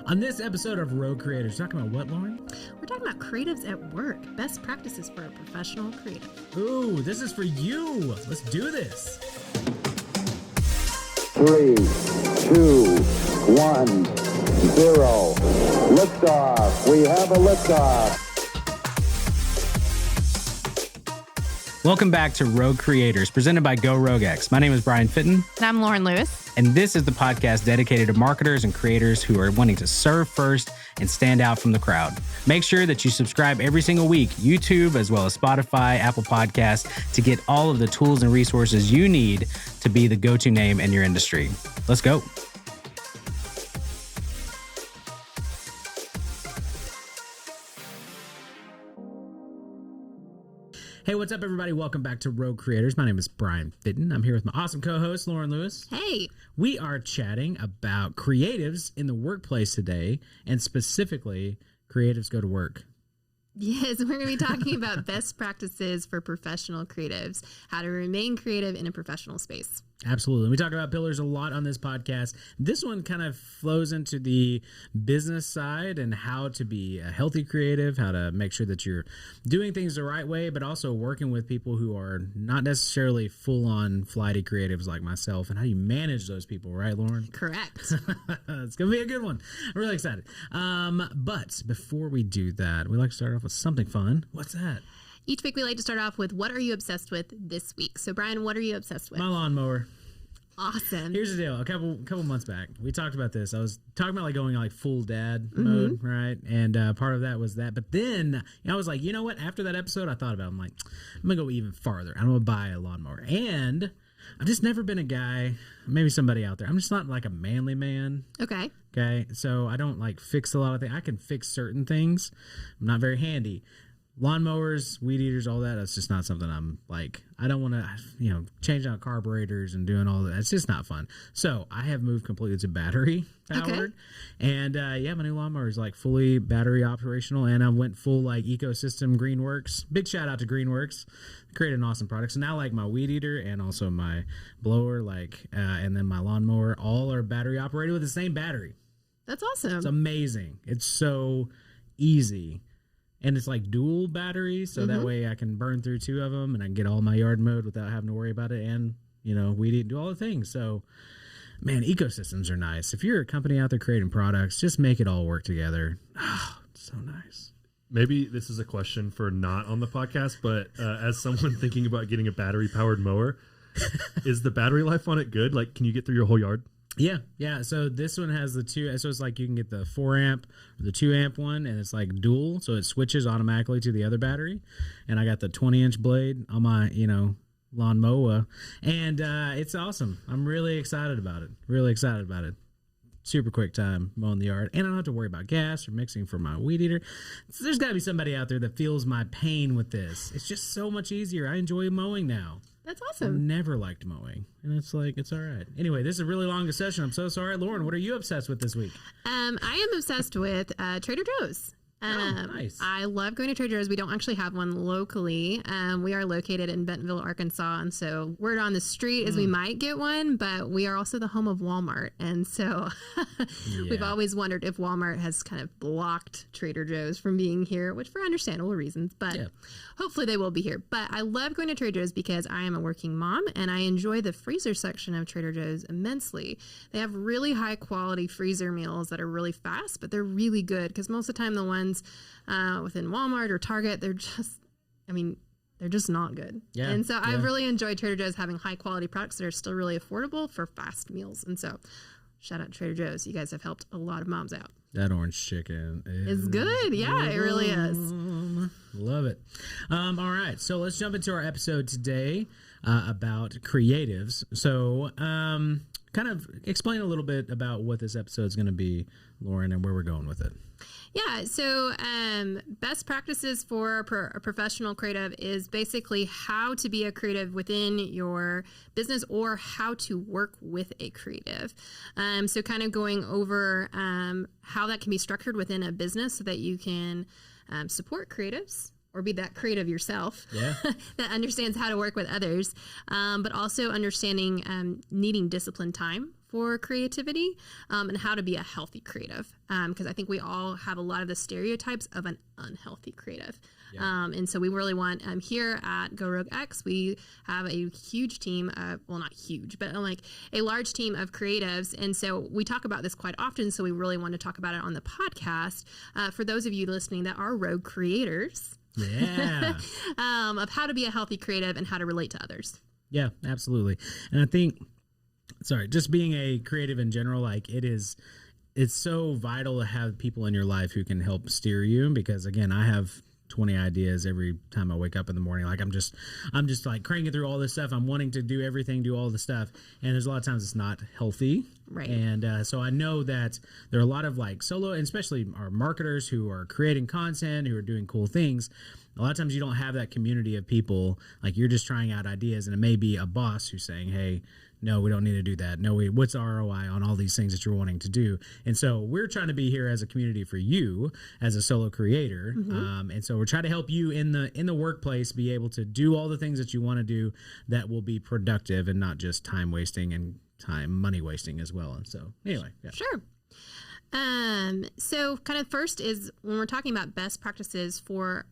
On this episode of Road Creators, talking about what, Lauren? We're talking about creatives at work, best practices for a professional creative. Ooh, this is for you. Let's do this. 3, 2, 1, 0. Liftoff. We have a liftoff. Welcome back to Road Creators, presented by Go RogueX. My name is Brian Fitton. And I'm Lauren Lewis. And this is the podcast dedicated to marketers and creators who are wanting to serve first and stand out from the crowd. Make sure that you subscribe every single week, YouTube, as well as Spotify, Apple Podcasts, to get all of the tools and resources you need to be the go-to name in your industry. Let's go. Hey, what's up, everybody? Welcome back to Road Creators. My name is Brian Fitton. I'm here with my awesome co-host, Lauren Lewis. Hey. We are chatting about creatives in the workplace today, and specifically, creatives go to work. Yes, we're going to be talking about best practices for professional creatives, how to remain creative in a professional space. Absolutely. We talk about pillars a lot on this podcast. This one kind of flows into the business side and how to be a healthy creative, how to make sure that you're doing things the right way, but also working with people who are not necessarily full-on flighty creatives like myself, and how you manage those people, right, Lauren? Correct. It's going to be a good one. I'm really excited. But before we do that, we like to start off with something fun. What's that? Each week we like to start off with what are you obsessed with this week? So Brian, what are you obsessed with? My lawnmower. Awesome. Here's the deal. A couple months back, we talked about this. I was talking about like going like full dad mode, right? And part of that was that. But then I was like, you know what? After that episode, I thought about it. I'm like, I'm going to go even farther. I'm going to buy a lawnmower. And I've just never been a guy, maybe somebody out there. I'm just not like a manly man. Okay. Okay. So I don't like fix a lot of things. I can fix certain things. I'm not very handy. Lawnmowers, weed eaters, all that, that's just not something I'm like, I don't want to, change out carburetors and doing all that. It's just not fun. So I have moved completely to battery powered. Okay. And my new lawnmower is like fully battery operational. And I went full like ecosystem Greenworks. Big shout out to Greenworks. Created an awesome product. So now like my weed eater and also my blower, and then my lawnmower, all are battery operated with the same battery. That's awesome. It's amazing. It's so easy. And it's like dual batteries, so that way I can burn through two of them and I can get all my yard mowed without having to worry about it and, weed eat and do all the things. So, man, ecosystems are nice. If you're a company out there creating products, just make it all work together. Oh, it's so nice. Maybe this is a question for not on the podcast, but as someone thinking about getting a battery-powered mower, is the battery life on it good? Like, can you get through your whole yard? Yeah. So this one has the 2. So it's like you can get the 4 amp or the 2 amp one, and it's like dual, so it switches automatically to the other battery. And I got the 20-inch blade on my, lawnmower, and it's awesome. I'm really excited about it. Super quick time mowing the yard, and I don't have to worry about gas or mixing for my weed eater. So there's got to be somebody out there that feels my pain with this. It's just so much easier. I enjoy mowing now. That's I've awesome. never liked mowing, and it's all right. Anyway, this is a really long discussion. I'm so sorry. Lauren, what are you obsessed with this week? I am obsessed with Trader Joe's. Nice. I love going to Trader Joe's. We don't actually have one locally. We are located in Bentonville, Arkansas, and so word on the street is we might get one, but we are also the home of Walmart, and so we've always wondered if Walmart has kind of blocked Trader Joe's from being here, which for understandable reasons, but hopefully they will be here. But I love going to Trader Joe's because I am a working mom, and I enjoy the freezer section of Trader Joe's immensely. They have really high quality freezer meals that are really fast, but they're really good because most of the time the ones within Walmart or Target, they're just not good. Yeah, and so I've really enjoyed Trader Joe's having high quality products that are still really affordable for fast meals. And so shout out to Trader Joe's. You guys have helped a lot of moms out. That orange chicken is good. Yeah, it really is. Love it. All right, so let's jump into our episode today about creatives. So kind of explain a little bit about what this episode is going to be, Lauren, and where we're going with it. Yeah, so best practices for a professional creative is basically how to be a creative within your business or how to work with a creative. So kind of going over how that can be structured within a business so that you can support creatives or be that creative yourself that understands how to work with others, but also understanding needing disciplined time for creativity, and how to be a healthy creative. Because I think we all have a lot of the stereotypes of an unhealthy creative. Yeah. And so we really want, here at Go Rogue X, we have a huge team of, well, not huge, but like a large team of creatives. And so we talk about this quite often. So we really want to talk about it on the podcast. For those of you listening that are rogue creators, yeah, of how to be a healthy creative and how to relate to others. Yeah, absolutely. And I think, just being a creative in general, like it's so vital to have people in your life who can help steer you, because again, I have 20 ideas every time I wake up in the morning. Like I'm just like cranking through all this stuff. I'm wanting to do everything, do all the stuff. And there's a lot of times it's not healthy. Right. And so I know that there are a lot of like solo, and especially our marketers who are creating content, who are doing cool things. A lot of times you don't have that community of people. Like you're just trying out ideas, and it may be a boss who's saying, hey, no, we don't need to do that. No, what's ROI on all these things that you're wanting to do? And so we're trying to be here as a community for you as a solo creator. Mm-hmm. And so we're trying to help you in the workplace be able to do all the things that you want to do that will be productive and not just time wasting and money wasting as well. And so anyway. Yeah. Sure. So kind of first is when we're talking about best practices for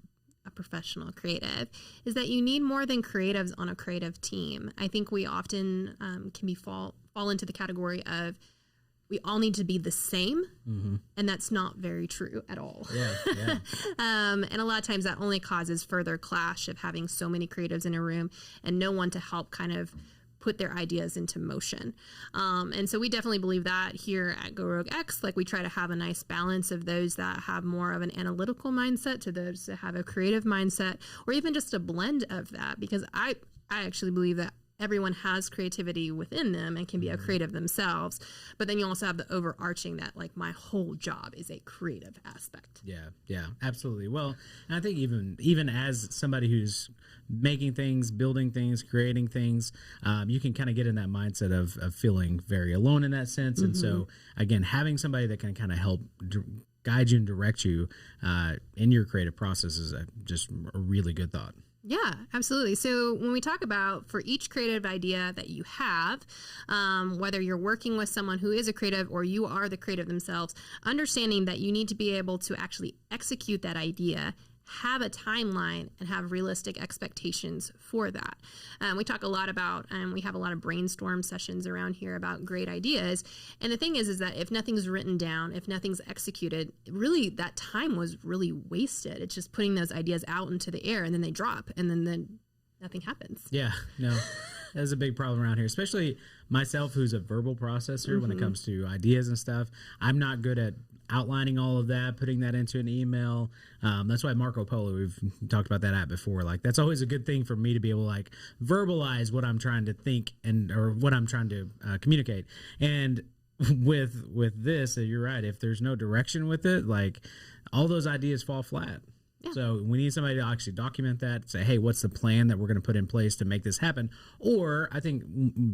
a professional creative, is that you need more than creatives on a creative team. I think we often can fall into the category of we all need to be the same, mm-hmm. and that's not very true at all. Yeah. And a lot of times that only causes further clash of having so many creatives in a room and no one to help kind of put their ideas into motion. And so we definitely believe that here at Go Rogue X. Like we try to have a nice balance of those that have more of an analytical mindset to those that have a creative mindset, or even just a blend of that, because I actually believe that everyone has creativity within them and can be a creative themselves. But then you also have the overarching that like my whole job is a creative aspect. Yeah, absolutely. Well, and I think even as somebody who's making things, building things, creating things, you can kind of get in that mindset of feeling very alone in that sense. Mm-hmm. And so again, having somebody that can kind of help guide you and direct you in your creative process is just a really good thought. Yeah, absolutely. So when we talk about for each creative idea that you have, whether you're working with someone who is a creative or you are the creative themselves, understanding that you need to be able to actually execute that idea, have a timeline, and have realistic expectations for that. We talk a lot about, we have a lot of brainstorm sessions around here about great ideas. And the thing is that if nothing's written down, if nothing's executed, really that time was really wasted. It's just putting those ideas out into the air and then they drop and then nothing happens. Yeah, no, that's a big problem around here, especially myself who's a verbal processor mm-hmm. when it comes to ideas and stuff. I'm not good at outlining all of that, putting that into an email. That's why Marco Polo, we've talked about that app before. Like that's always a good thing for me to be able to like verbalize what I'm trying to think or what I'm trying to communicate. And with this, you're right. If there's no direction with it, like all those ideas fall flat. Yeah. So we need somebody to actually document that, say, hey, what's the plan that we're going to put in place to make this happen? Or I think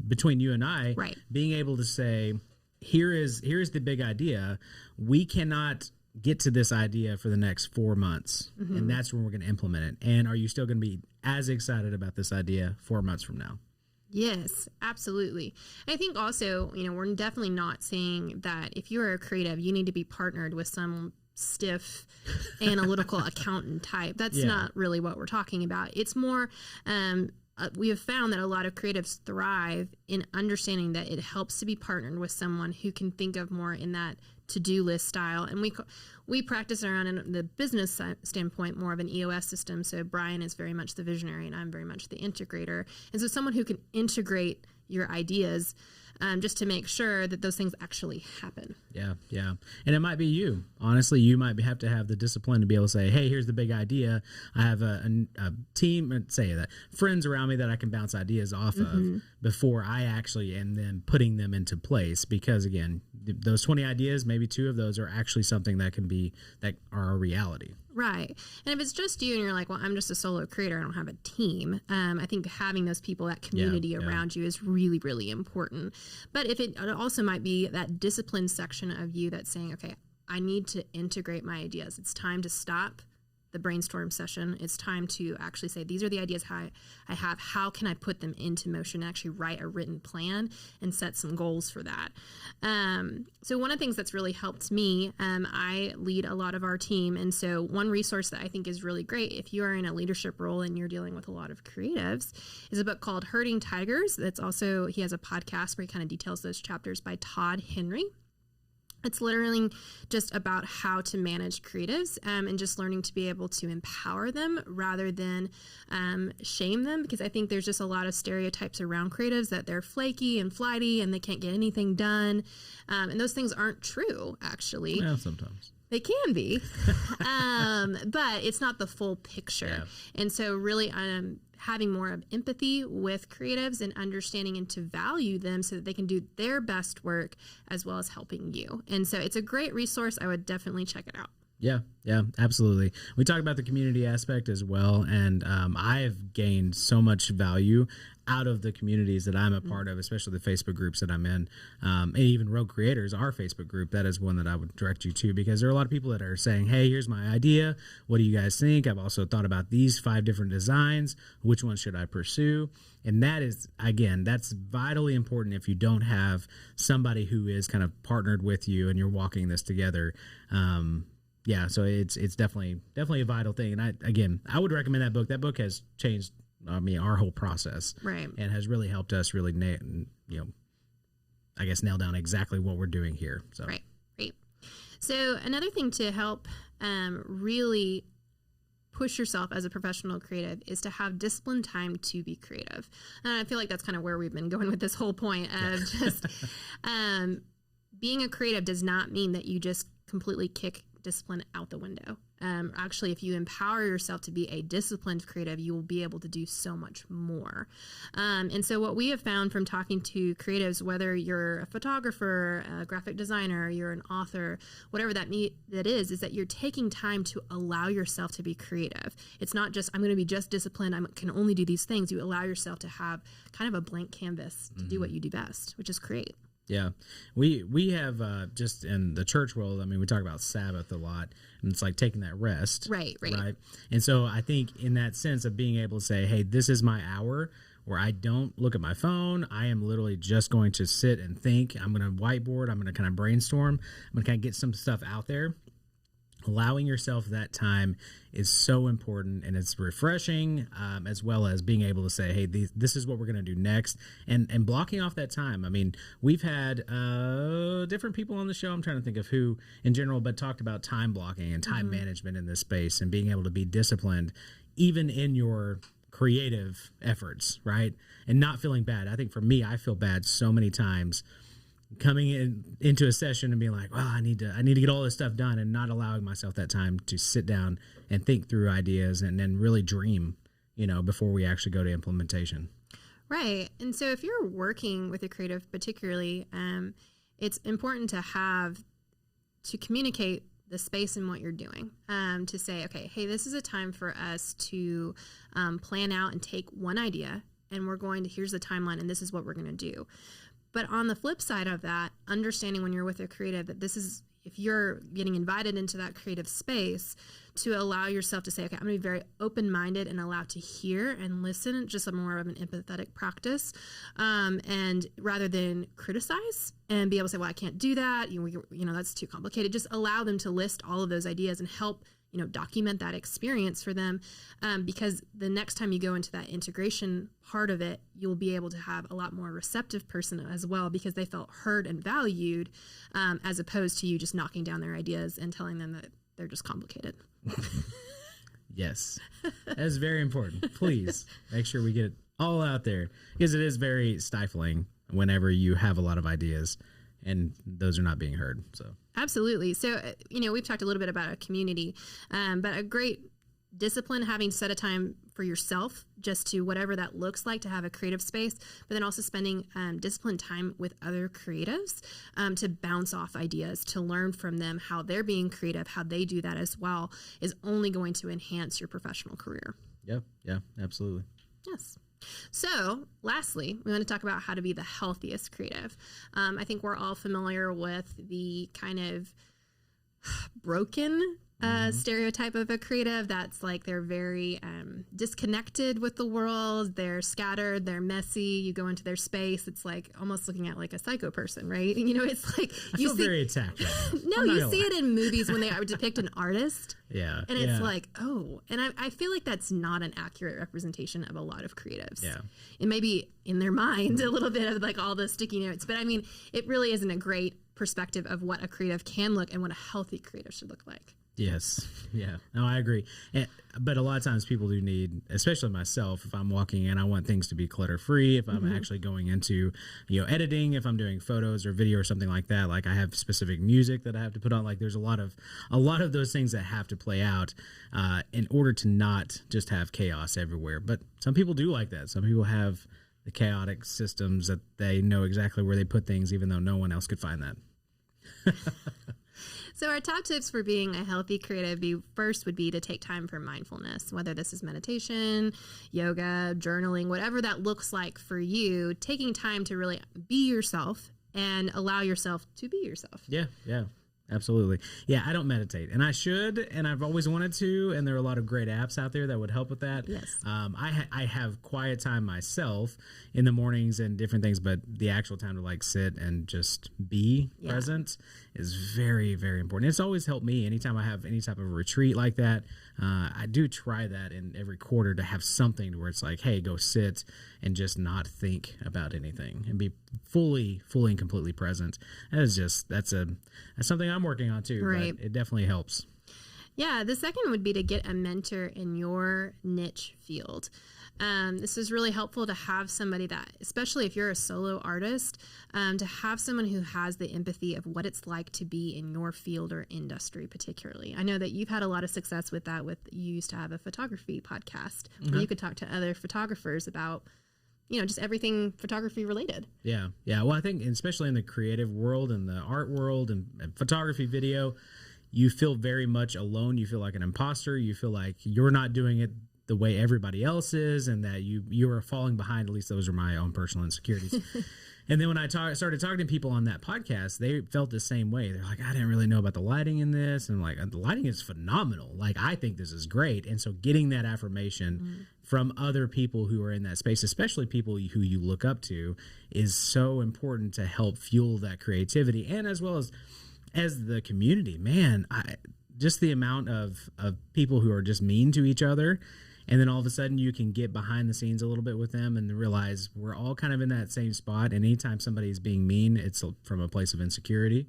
between you and I, right. being able to say, here's the big idea. We cannot get to this idea for the next 4 months, mm-hmm. and that's when we're going to implement it. And are you still going to be as excited about this idea 4 months from now? Yes, absolutely. I think also, we're definitely not saying that if you're a creative, you need to be partnered with some stiff analytical accountant type. That's not really what we're talking about. It's more, we have found that a lot of creatives thrive in understanding that it helps to be partnered with someone who can think of more in that to-do list style. And we practice around in the business standpoint more of an EOS system. So Bryan is very much the visionary and I'm very much the integrator. And so someone who can integrate your ideas just to make sure that those things actually happen. Yeah. And it might be you. Honestly, you might have to have the discipline to be able to say, hey, here's the big idea. I have a team, friends around me that I can bounce ideas off mm-hmm. of before I actually am then putting them into place. Because again, those 20 ideas, maybe 2 of those are actually something that are a reality. Right. And if it's just you and you're like, well, I'm just a solo creator, I don't have a team. I think having those people, that community around you is really, really important. But if it also might be that discipline section of you that's saying, okay, I need to integrate my ideas. It's time to stop the brainstorm session. It's time to actually say, these are the ideas I have. How can I put them into motion? Actually write a written plan and set some goals for that. So one of the things that's really helped me, I lead a lot of our team. And so one resource that I think is really great if you are in a leadership role and you're dealing with a lot of creatives is a book called Herding Tigers. That's also, he has a podcast where he kind of details those chapters by Todd Henry. It's literally just about how to manage creatives and just learning to be able to empower them rather than shame them, because I think there's just a lot of stereotypes around creatives that they're flaky and flighty and they can't get anything done. And those things aren't true, actually. Well, sometimes. They can be, but it's not the full picture. Yeah. And so really having more of empathy with creatives and understanding and to value them so that they can do their best work as well as helping you. And so it's a great resource. I would definitely check it out. Yeah, absolutely. We talked about the community aspect as well, and I've gained so much value out of the communities that I'm a part of, especially the Facebook groups that I'm in, and even Rogue Creators, our Facebook group. That is one that I would direct you to, because there are a lot of people that are saying, hey, here's my idea. What do you guys think? I've also thought about these 5 different designs. Which one should I pursue? And that is, again, that's vitally important if you don't have somebody who is kind of partnered with you and you're walking this together. Yeah, so it's definitely a vital thing. And I would recommend that book. That book has changed, our whole process, right? And has really helped us really, nail down exactly what we're doing here. So right. So another thing to help really push yourself as a professional creative is to have disciplined time to be creative. And I feel like that's kind of where we've been going with this whole point of just being a creative does not mean that you just completely kick discipline out the window. Actually, if you empower yourself to be a disciplined creative, you will be able to do so much more. And so what we have found from talking to creatives, whether you're a photographer, a graphic designer, you're an author, whatever that is that you're taking time to allow yourself to be creative. It's not just, I'm going to be just disciplined, I can only do these things. You allow yourself to have kind of a blank canvas to do what you do best, which is create. Yeah, we have just in the church world, we talk about Sabbath a lot, and it's like taking that rest. Right. And so I think in that sense of being able to say, hey, this is my hour where I don't look at my phone. I am literally just going to sit and think. I'm going to whiteboard. I'm going to kind of brainstorm. I'm going to kind of get some stuff out there. Allowing yourself that time is so important, and it's refreshing, as well as being able to say, hey, this is what we're going to do next, and blocking off that time. We've had different people on the show. I'm trying to think of who in general, but talked about time blocking and time management in this space and being able to be disciplined even in your creative efforts, right? And not feeling bad. I think for me, I feel bad so many times coming into a session and being like, well, I need to get all this stuff done, and not allowing myself that time to sit down and think through ideas and then really dream, before we actually go to implementation. Right. And so if you're working with a creative particularly, it's important to communicate the space and what you're doing, to say, okay, hey, this is a time for us to plan out and take one idea, and here's the timeline, and this is what we're going to do. But on the flip side of that, understanding when you're with a creative that if you're getting invited into that creative space, to allow yourself to say, okay, I'm going to be very open-minded and allowed to hear and listen, just more of an empathetic practice, and rather than criticize and be able to say, well, I can't do that, that's too complicated. Just allow them to list all of those ideas and help document that experience for them, because the next time you go into that integration part of it, you'll be able to have a lot more receptive person as well, because they felt heard and valued, as opposed to you just knocking down their ideas and telling them that they're just complicated. Yes, that's very important. Please make sure we get it all out there, because it is very stifling whenever you have a lot of ideas and those are not being heard. So absolutely. So, we've talked a little bit about a community, but a great discipline, having set a time for yourself, just to whatever that looks like, to have a creative space, but then also spending disciplined time with other creatives, to bounce off ideas, to learn from them how they're being creative, how they do that as well, is only going to enhance your professional career. Yeah, absolutely. Yes. So lastly, we want to talk about how to be the healthiest creative. I think we're all familiar with the kind of broken stereotype of a creative. That's like they're very disconnected with the world. They're scattered. They're messy. You go into their space. It's like almost looking at like a psycho person, right? You know, it's like I feel very attacked. No, you see it in movies when they depict an artist. Yeah. And it's like, oh, and I feel like that's not an accurate representation of a lot of creatives. Yeah. It may be in their mind a little bit of like all the sticky notes, but I mean, it really isn't a great perspective of what a creative can look and what a healthy creative should look like. Yes. Yeah. No, I agree. But a lot of times people do need, especially myself, if I'm walking in, I want things to be clutter free. If I'm actually going into, editing, if I'm doing photos or video or something like that, like I have specific music that I have to put on. Like there's a lot of those things that have to play out in order to not just have chaos everywhere. But some people do like that. Some people have the chaotic systems that they know exactly where they put things, even though no one else could find that. So our top tips for being a healthy creative first would be to take time for mindfulness, whether this is meditation, yoga, journaling, whatever that looks like for you, taking time to really be yourself and allow yourself to be yourself. Yeah, yeah. Absolutely. Yeah, I don't meditate, and I should, and I've always wanted to, and there are a lot of great apps out there that would help with that. Yes. I have quiet time myself in the mornings and different things, but the actual time to like sit and just be present is very, very important. It's always helped me anytime I have any type of retreat like that. I do try that in every quarter to have something where it's like, hey, go sit and just not think about anything and be fully and completely present. That's something I'm working on too. Right. But it definitely helps. Yeah. The second would be to get a mentor in your niche field. This is really helpful to have somebody that, especially if you're a solo artist, to have someone who has the empathy of what it's like to be in your field or industry particularly. I know that you've had a lot of success with that. You used to have a photography podcast where you could talk to other photographers about, just everything photography related. Yeah. Yeah. Well, I think especially in the creative world and the art world and photography, video, you feel very much alone. You feel like an imposter. You feel like you're not doing it the way everybody else is, and that you are falling behind. At least those are my own personal insecurities. And then when I started talking to people on that podcast, they felt the same way. They're like, I didn't really know about the lighting in this. And like, the lighting is phenomenal. Like, I think this is great. And so getting that affirmation from other people who are in that space, especially people who you look up to, is so important to help fuel that creativity. And as well as the community, man, just the amount of people who are just mean to each other. And then all of a sudden you can get behind the scenes a little bit with them and realize we're all kind of in that same spot. And anytime somebody is being mean, it's from a place of insecurity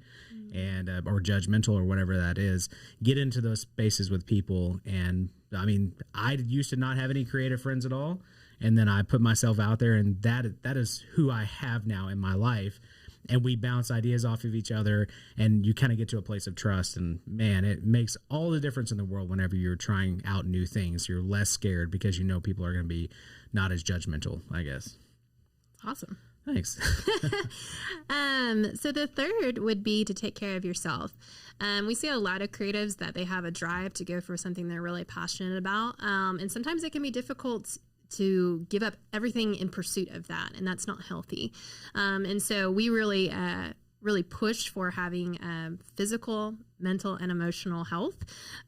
and or judgmental or whatever that is. Get into those spaces with people. And I mean, I used to not have any creative friends at all. And then I put myself out there, and that is who I have now in my life. And we bounce ideas off of each other, and you kind of get to a place of trust. And man, it makes all the difference in the world whenever you're trying out new things. You're less scared because people are going to be not as judgmental, I guess. Awesome. Thanks. So the third would be to take care of yourself. We see a lot of creatives that they have a drive to go for something they're really passionate about. And sometimes it can be difficult to give up everything in pursuit of that, and that's not healthy. And so we really push for having physical, mental, and emotional health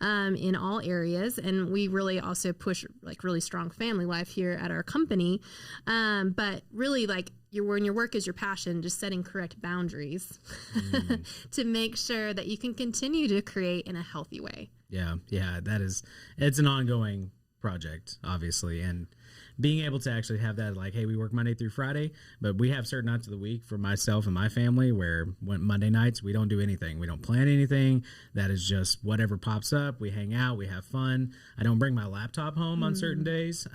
in all areas. And we really also push like really strong family life here at our company. But really, like when your work is your passion, just setting correct boundaries to make sure that you can continue to create in a healthy way. Yeah, it's an ongoing project, obviously, and being able to actually have that, like, hey, we work Monday through Friday, but we have certain nights of the week for myself and my family where Monday nights we don't do anything. We don't plan anything. That is just whatever pops up. We hang out. We have fun. I don't bring my laptop home on certain days,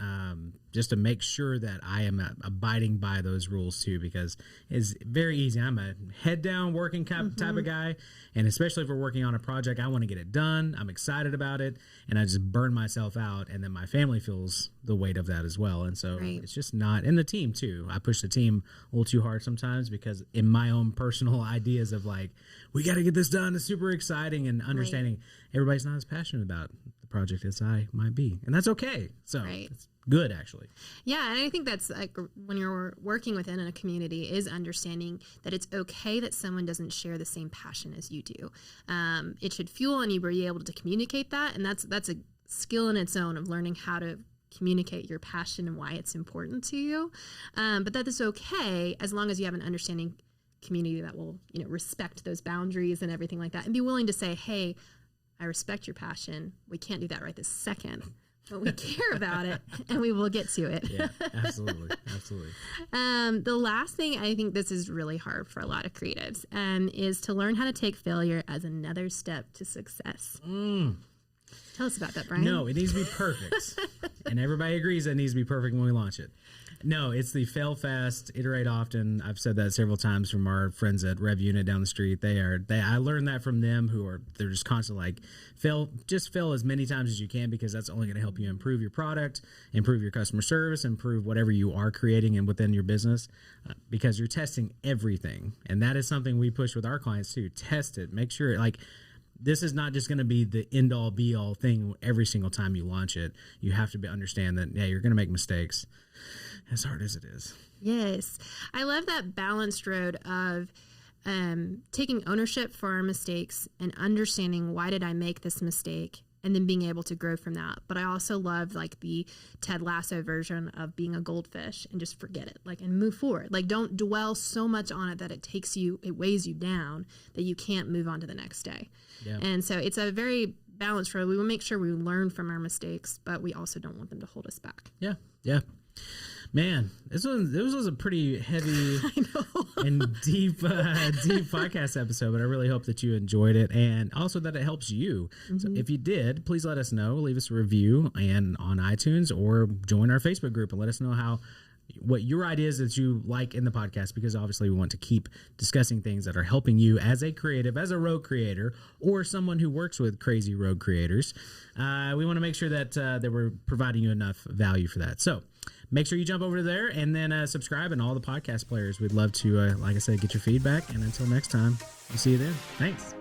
just to make sure that I am abiding by those rules too, because it's very easy. I'm a head down working type of guy, and especially if we're working on a project, I want to get it done. I'm excited about it, and I just burn myself out, and then my family feels the weight of that as well. And so it's just not, and the team too. I push the team a little too hard sometimes because in my own personal ideas of like, we got to get this done. It's super exciting, and understanding everybody's not as passionate about the project as I might be. And that's okay. So Right. it's good, actually. Yeah, and I think that's like when you're working within a community is understanding that it's okay that someone doesn't share the same passion as you do. It should fuel and you be able to communicate that, and that's a skill in its own of learning how to communicate your passion and why it's important to you. But that is okay as long as you have an understanding community that will, respect those boundaries and everything like that, and be willing to say, hey, I respect your passion. We can't do that right this second, but we care about it and we will get to it. Yeah, absolutely. Absolutely. The last thing, I think this is really hard for a lot of creatives, is to learn how to take failure as another step to success. Tell us about that, Bryan. No, it needs to be perfect. And everybody agrees that it needs to be perfect when we launch it. No, it's the fail fast, iterate often. I've said that several times from our friends at Rev Unit down the street. I learned that from them they're just constantly like, fail as many times as you can, because that's only going to help you improve your product, improve your customer service, improve whatever you are creating and within your business, because you're testing everything. And that is something we push with our clients too. Test it. Make sure this is not just going to be the end all be all thing every single time you launch it. You have to understand that, you're going to make mistakes, as hard as it is. Yes. I love that balanced road of taking ownership for our mistakes and understanding, why did I make this mistake, and then being able to grow from that. But I also love like the Ted Lasso version of being a goldfish and just forget it, and move forward. Don't dwell so much on it that it weighs you down that you can't move on to the next day. Yeah. And so it's a very balanced road. We will make sure we learn from our mistakes, but we also don't want them to hold us back. Yeah. Yeah. Man, this was a pretty heavy and deep podcast episode, but I really hope that you enjoyed it, and also that it helps you. Mm-hmm. So if you did, please let us know. Leave us a review and on iTunes, or join our Facebook group and let us know what your ideas that you like in the podcast, because obviously we want to keep discussing things that are helping you as a creative, as a rogue creator, or someone who works with crazy rogue creators. We want to make sure that we're providing you enough value for that. So make sure you jump over there and then subscribe in all the podcast players. We'd love to, like I said, get your feedback. And until next time, we'll see you then. Thanks.